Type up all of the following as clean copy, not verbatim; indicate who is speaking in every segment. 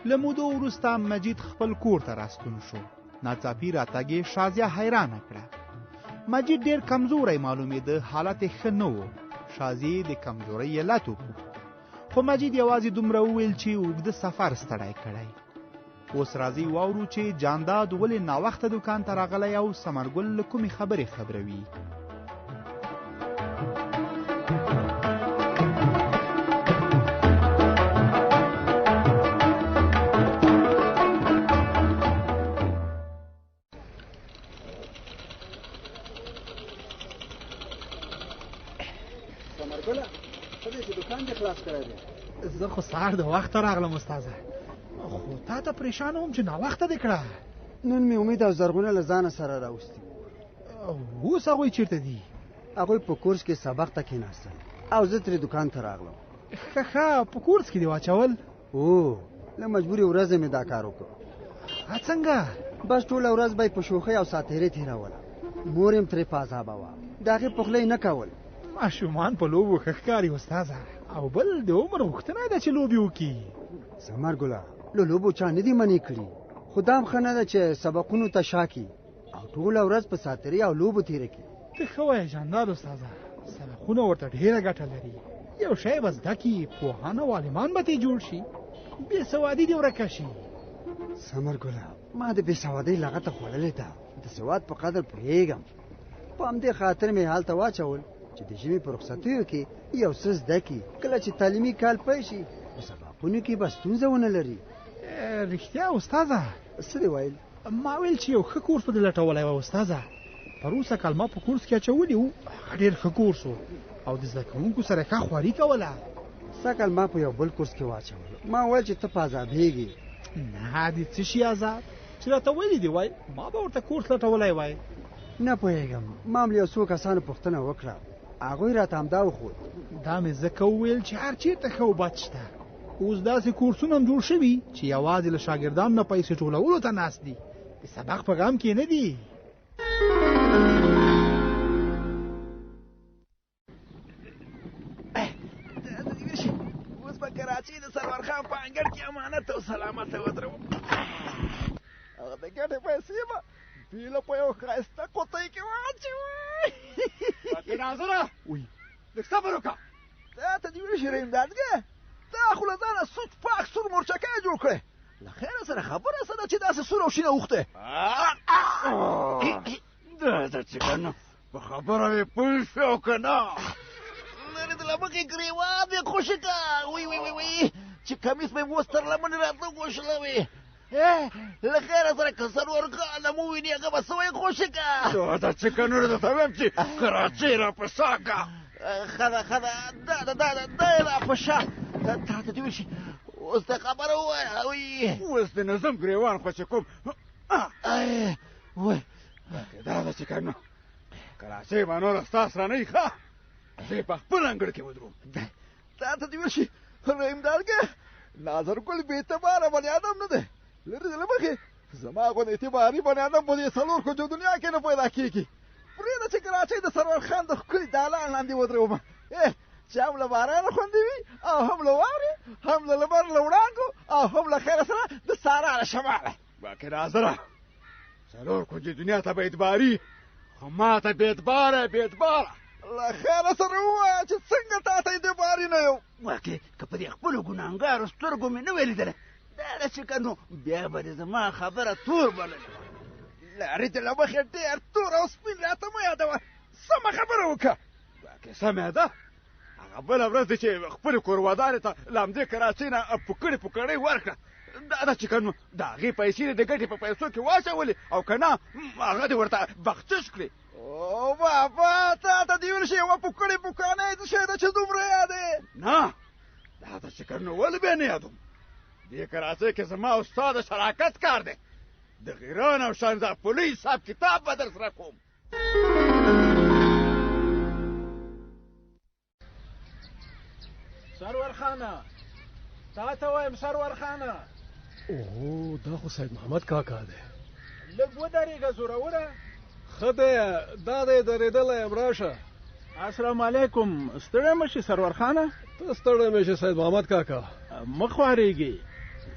Speaker 1: له مودو وروسته مجید خپل کور ته راستون شو. ناڅاپي راتګ یې شازیه حیرانه کړه. مجید ډېر کمزوری معلومېده، حالت یې ښه نه و. شازیې د کمزورۍ علت وپوښت، خو مجید یوازې دومره وویل چې اوږده سفر ستړی کړی. اوس راځئ واورو چې جانداد ولې ناوخته دوکان ته راغلی او ثمرګل له کومې خبرې خبروي.
Speaker 2: ثمرګله څه دی چې دوکان دې خلاص کړی دی؟
Speaker 3: زه خو سهار د وخته راغلم استاذه، خو تا ته پریشان وم چې ناوخته دې کړه.
Speaker 2: نن مې امید او زرغونه له ځانه سره راوستي.
Speaker 3: اوس هغوی چیرته دي؟
Speaker 2: هغوی په کورس کې سبق ته کېناستل او زه ترې دوکان ته راغلم.
Speaker 3: ښه په کورس کې دې واچول؟
Speaker 2: او له مجبورې ورځې مې دا کار وکړ.
Speaker 3: څنګه؟
Speaker 2: بس ټوله ورځ به یې په شوخۍ او ساتیرۍ تېروله. مور یې ترې په عذابه وه، د هغې پخلی نه کول.
Speaker 3: ماشومان په لوبو ښه ښکاري استاذه، او بل د عمر غوښتنه ده چې لوبې وکړي.
Speaker 2: ثمرګله له لوبو چا نه دي منې کړي، خو دا هم ښه نه ده چې سبقونو ته شا کړي او ټوله ورځ په ساتیرۍ او لوبو تېره کړي.
Speaker 3: ته ښه وایې جانداد استاذه، سبقونه ورته ډېره ګټه لري. یو شی به زده کړي، پوهان او عالمان به ترې جوړ شي، بېسوادي دې ورکه شي.
Speaker 2: ثمرګله ما د بېسوادۍ لغته خوړلې ده، د سواد په قدر پوهېږم. په همدې خاطر مې هلته واچول چې د ژمي په رخصتیو کې یو څه زده کړي، کله چې تعلیمي کال پیل شي په سبقونو کې به ستونزه ونه لري.
Speaker 3: رښتیا استاذه؟
Speaker 2: څه دې ویل؟
Speaker 3: ما ویل چې یو ښه کورس به دې لټولی وه استاذه. پروسه کال ما په کورس کې اچولي وو، هغه ډېر ښه کورس و او د زده کوونکو سره ښه خواري کوله.
Speaker 2: سږ کال ما په یو بل کورس کې واچول. ما ویل چې ته په عذابېږې.
Speaker 3: نه د څه شي عذاب چې راته ویلي دې وای، ما به ورته کورس لټولی وای.
Speaker 2: نه پوهېږم، ما هم له یو څو کسانو پوښتنه وکړه، هغوی راته همدا وښود.
Speaker 3: دا مې ځکه وویل چې هر چېرته ښه او بد شته. اوس داسې کورسونه هم جوړ شوي چې یوازې له شاګردانو نه پیسې ټولولو ته ناست دي، د سبق په غم کې نه دي.
Speaker 4: اوس په کراچۍ د سرور خان په انګړ کې امانت او سلامت ودروم. هغه د ګټې پیسې به بیله په یو ښایسته قوطۍ کې واچوئ.
Speaker 5: ناظره لږ صبر وکړه.
Speaker 4: تا ته دې ویل شي امدادګه، تا خو له ځانه سود پاک سور مورچکۍ جوړ کړې. له خیره سره خبره څه ده چې داسې سور او شینه اوښتې؟
Speaker 5: دا ده چې که نه په خبره مې پوه شوې او که نه
Speaker 4: لرې د لمخې ګرېوان مې خوشې که وی وی وی وی چې کمیس مې اوس تر لمنې راته وګوښلوې. له خیره سره که سرور خانه مو ویني هغه به څه وایي خوشې که.
Speaker 5: دا ده چې که نه درته وایم چې کراچۍ را په شا که.
Speaker 4: ښه ده ښه ده، دا یې را په شا. تا ته دې ویل شي اوس ته خبره ووایه.
Speaker 5: اوس د نظم ګرېوان خو چې کوم
Speaker 4: وایه
Speaker 5: دا ده چې که نه کراچۍ به نوره ستا سره نه وي ښه، زه یې په خپل انګړ کې ودروم.
Speaker 4: تا ته دې ویل شي امدادګه، ناظرګل بې اعتباره بني ادم نه دی. لرې د له مخې زما غوندې اعتباري بني ادم په دې څلور کجو دنیا کې نه پیدا کېږي. پرېږده چې کراچۍ د سرور خان د ښکلي دالان لاندې ودرومه، چې هم له بارانه خوندي وي او هم له واورې، هم له لمر له وړانګو او هم له خیره سره د سارا له شماله.
Speaker 5: باقي ناظره څلور کجې دنیا ته به اعتباري، خو ما ته بې اعتباره بې اعتباره.
Speaker 4: له خیره سره ووایه چې څنګه تا ته اعتباري نه یو.
Speaker 5: واقع که په دې خپلو ګناهګارو سترګو مې نه وې لیدلی، دا ده چې که نو بیا به دې زما خبره تور بللې.
Speaker 4: لارې د له مخې ډېر تور او سپین راته مه یادوه، سمه خبره وکړه.
Speaker 5: واقع سمه ده، هغه بله ورځ دی چې خپلې کورودانې ته له همدې کراچۍ نه پوکړې پوکړۍ ورکړه. دا ده چې که نو د هغې پیسې د ګټې په پیسو کې واچولې او که نه هغه دې ورته بخچش کړې.
Speaker 4: او بابا تا ته دې ویل شي یوه پوکړې پوکانۍ څه شی ده چې دومره یادې؟
Speaker 5: نه دا ده چې که نو ولې بیا نه یادوم. دې کراچۍ کې زما او ستا د شراکت کار دی، د غیران او شانزاپولۍ حساب کتاب به در سره کوم.
Speaker 6: سرور خانه، تا ته وایم سرور خانه.
Speaker 7: اوه دا خو سید محمد کاکا دی.
Speaker 6: لږ ودرېږه زوروره.
Speaker 7: ښه دی دا دی درېدلی یم راشه.
Speaker 6: السلام علیکم. ستړی مه شي سرور خانه.
Speaker 7: ته ستړی مه شي سید محمد کاکا.
Speaker 6: مه خوارېږي،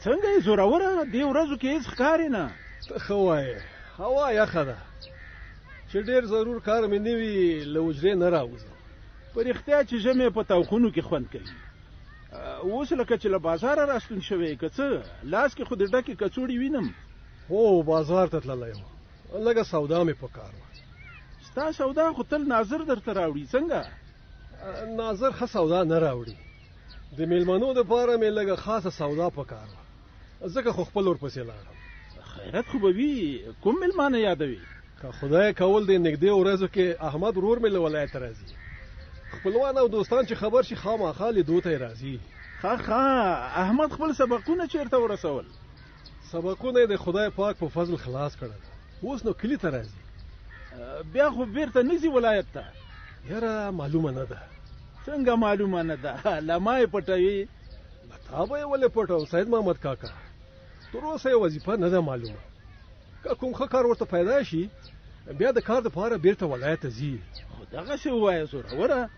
Speaker 6: څنګه یې زوروره دې ورځو کې هېڅ ښکارې نه.
Speaker 7: ته ښه وایې هوا یخه ده چې ډېر ضرور کار مې نه وي له حجرې نه راوځم.
Speaker 6: په رښتیا چې ژمی په توخونو کې خوند کوي. اوس لکه چې له بازاره راستون شوی که څه لاس کې خو د ډکې کڅوړې وینم.
Speaker 7: هو بازار ته تللی وم لږه سودا مې په کار وه.
Speaker 6: ستا سودا خو تل ناظر درته راوړي څنګه؟
Speaker 7: ناظر ښه سودا نه راوړي. د میلمنو دپاره مې لږه خاصه سودا په کار وه ځکه خو خپل ورپسې لاړم.
Speaker 6: خیرت خو به وي. کوم میلمانه یادوي؟
Speaker 7: که خدای کول د نږدې ورځو کې احمد ورور مې له ولایت راځي. خپلوان او دوستان چې خبر شي خامخا لیدو ته یې راځي.
Speaker 6: احمد خپل سبقونه چیرته ورسول؟
Speaker 7: سبقونه یې د خدای پاک په فضل خلاص کړل. اوس نو کلي ته راځي.
Speaker 6: بیا خو بیرته نه ځي ولایت ته؟
Speaker 7: یاره معلومه نه ده.
Speaker 6: څنګه معلومه نه ده؟ له ما یې پټوي؟
Speaker 7: له تا به یې ولې پټوم سید محمد کاکا؟ تر اوسه یې وظیفه نه ده معلومه. که کوم ښه کار ورته پیدا شي بیا د کار دپاره بیرته ولایت ته ځي.
Speaker 6: خو دغسې ووایه زوروره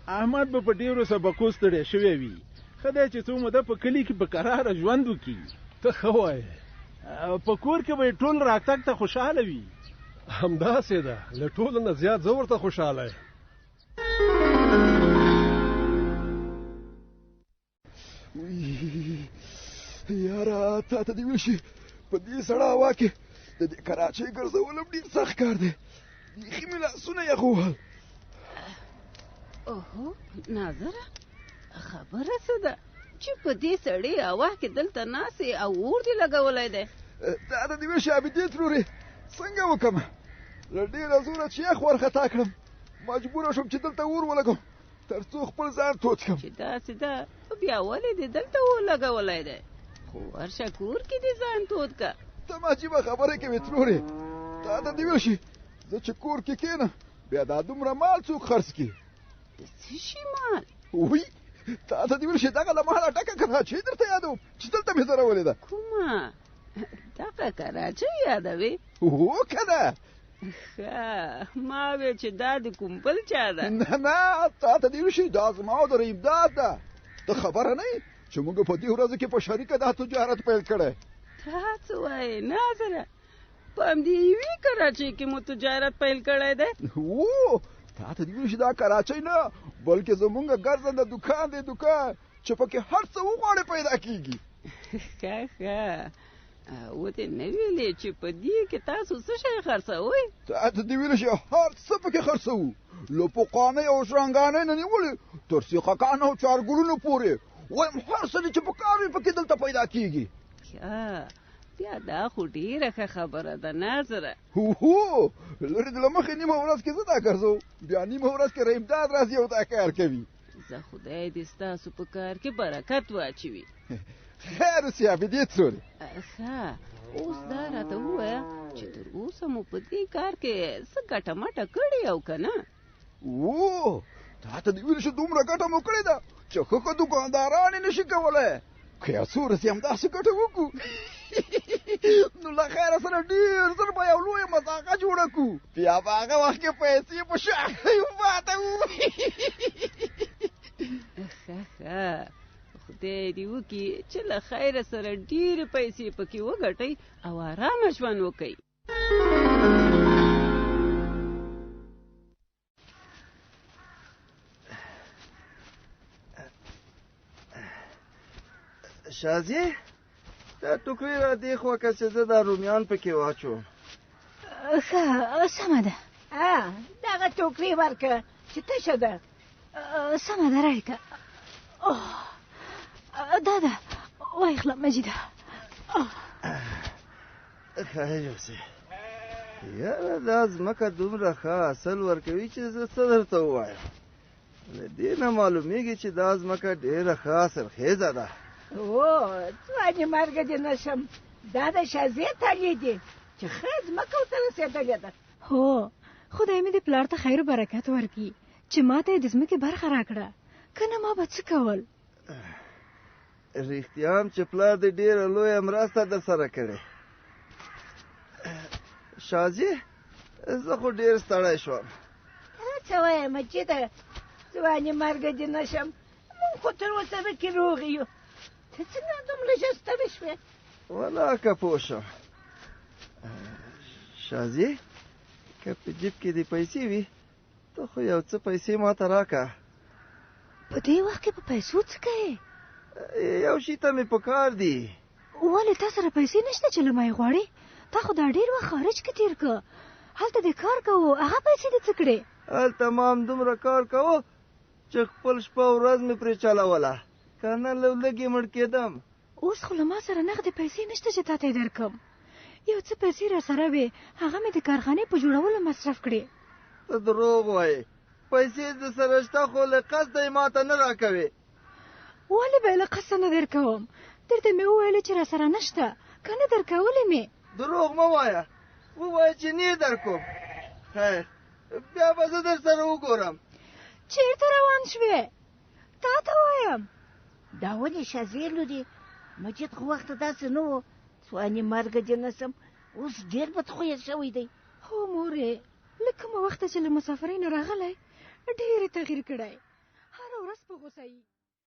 Speaker 6: احمد به په ډېرو سبقو ستړی شوی وي. ښه دی چې څو موده په کلي کې په کراره ژوند وکړي.
Speaker 7: ته ښه وایې.
Speaker 6: په کور کې به یې ټول راتګ ته خوشحاله وي.
Speaker 7: همداسې ده له ټولو نه زیات زه ورته خوشحاله یم.
Speaker 4: یاره تا ته دې ویل شي په دې سړه هوا کې د دې کراچۍ ګرځول هم ډېر سخت کار دی. بیخي مې لاسونه یخ ووهل.
Speaker 8: اوهو ناظره خبره څه ده چې په دې سړې هوا کې دلته ناستې او اور دې لګولی دی؟
Speaker 4: تا ته دې ویل شي عابدې ترورې څنګه وکړم؟ له ډېره زوره چې یخ ورخطا کړم مجبوره شوم چې دلته اور ولګوم تر څو خپل ځان تود کړم.
Speaker 8: چې داسې ده بیا ولې دې دلته اور لګولی دی؟ خو ورشه کور کې دې ځان تود که.
Speaker 4: ته ما عجیبه خبرې کوې ترورې. تا ته دې ویل شي زه چې کور کې کښېنم بیا دا دومره مال څوک خرڅ کړي؟
Speaker 8: د څه شي مال؟
Speaker 4: وی تا ته دې ویل شي دغه له ماله ډکه کراچۍ درته یادوم چې دلته مې ځرولې ده.
Speaker 8: کومه دغه کراچۍ یادوې؟
Speaker 4: هو که نه.
Speaker 8: ښه ما ویل چې دا د کوم بل چا ده.
Speaker 4: نه تا ته دې ویل شي دا زما او د رحیم داد ده. ته خبره نه یې چې موږ په دې ورځو کې په شریکه دا تجارت پیل کړی.
Speaker 8: تا څه وایې ناظره؟ په همدې یوې کراچۍ کې مو تجارت پیل کړی دی؟
Speaker 4: هو تا ته دې ویل شي دا کراچۍ نه بلکې زمونږ ګرځنده دوکان دی دوکان چې پکې هر څه وغواړې پیدا کېږي.
Speaker 8: ښه ودې نه ویلې چې په دې کې تاسو څه شی خرڅوئ؟
Speaker 4: تا ته دې ویل شي هر څه پکې خرڅوو له پوقانۍ او شرنګانۍ نه نیولې تر سیخکانو او چارګلونو پورې وایم هر څه چې په کار وي پکې دلته پیدا کېږي.
Speaker 8: بیا دا خو ډېره ښه خبره ده ناظره.
Speaker 4: هو لرې د له مخې نیمه ورځ کې زه دا ګرځوم بیا نیمه ورځ کې رحیم داد راځي او دا کار کوي.
Speaker 8: زه خدای دې ستاسو په کار کې برکت واچوي.
Speaker 4: خیر اوسې عابدې ترورې.
Speaker 8: ښه اوس دا راته ووایه چې تر اوسه مو په دې کار کې څه ګټه مټه کړې او که نه؟
Speaker 4: او تا ته دې ویل شي دومره ګټه مو کړې ده چې ښه دوکانداران یې نشي کولی. که یو څو ورځې همداسې ګټه وکړو نو له خیره سره ډېر زر به یو لویه مذاقه جوړه کړو بیا په هغه وخت کې پیسې په شاخیو پاتوو.
Speaker 8: ښه خدای دې وکړي چې له خیره سره ډېرې پیسې پکې وګټئ او ارامه ژوند وکئ.
Speaker 2: شازیه دا ټوکرې را دې خوا که چې زه دا رومیان پکې واچوم.
Speaker 9: ښه سمه ده.
Speaker 10: دغه ټوکرې ورکه چې تشه ده.
Speaker 9: سمه ده راکړه. دا ده واخله مجیده.
Speaker 2: ښه یوسې یاره دا ځمکه دومره ښه حاصل ورکوي چې زه څه درته ووایم. له دې نه معلومیږي چې دا ځمکه ډېره ښه حاصلخیزه ده.
Speaker 10: ځوانې مرګه دې نشم دا د شازیې تالې دي چې ښه ځمکه ورته رسېدلې ده.
Speaker 9: هو خدای مې دې پلار ته خیر و برکت ورکړي چې ما ته یې د ځمکې برخه راکړه که نه ما به څه کول.
Speaker 2: رښتیا هم چې پلار دې ډېره لویه مرسته در سره کړې. شازیې زه خو ډېر ستړی شوم.
Speaker 10: څه وایې مجیده ځوانې مرګه دې نشم موږ خو تر اوسه کې روغ یو. ته څنګه دومره ژر ستړې شوې؟
Speaker 4: والله که پوه شم شازي که په جیب کې دې پیسې وي ته خو یو څه پیسې ما ته راکړه.
Speaker 9: په دې وخت کې په پیسو څه کوې؟
Speaker 4: یو شي ته مې پکار دي.
Speaker 9: ولې تا سره پیسې نشته چې له ما یې غواړې؟ تا خو دا ډېر وخت خارج کې تېر که، هلته دې کار کوو، هغه پیسې دې څه کړې؟
Speaker 4: هلته ما همدومره کار کوو چې خپل شپه ورځ مې پرې چلوله، که نه لږې مړ کېدم.
Speaker 9: اوس خو له ما سره نغدې پیسې نشته چې تا ته یې درکړم. یو څه پیسې را سره وې، هغه مې د کارخانې په جوړولو مصرف کړې.
Speaker 4: ته دروغ وایې، پیسې د سره شته خو له قصده یې ما ته نه راکوې.
Speaker 9: ولې به یې له قصده نه درکوم؟ درته مې وویلې چې را سره نشته، که نه درکولې مې.
Speaker 4: دروغ مه وایه، ووایه چې نه یې درکوم. خیر بیا به زه در سره وګورم.
Speaker 9: چېرته روان شوې؟ تا ته وایم.
Speaker 10: دا ولې شازیې لورې، مجید خو وخته داسې نه و، ځوانې مرګه دې نه سم، اوس ډېر بدخویه شوی دی.
Speaker 9: هو مورې، له کومه وخته چې له مسافرۍ نه راغلی ډېر یې تغییر کړی، هره ورځ په غوسه یي.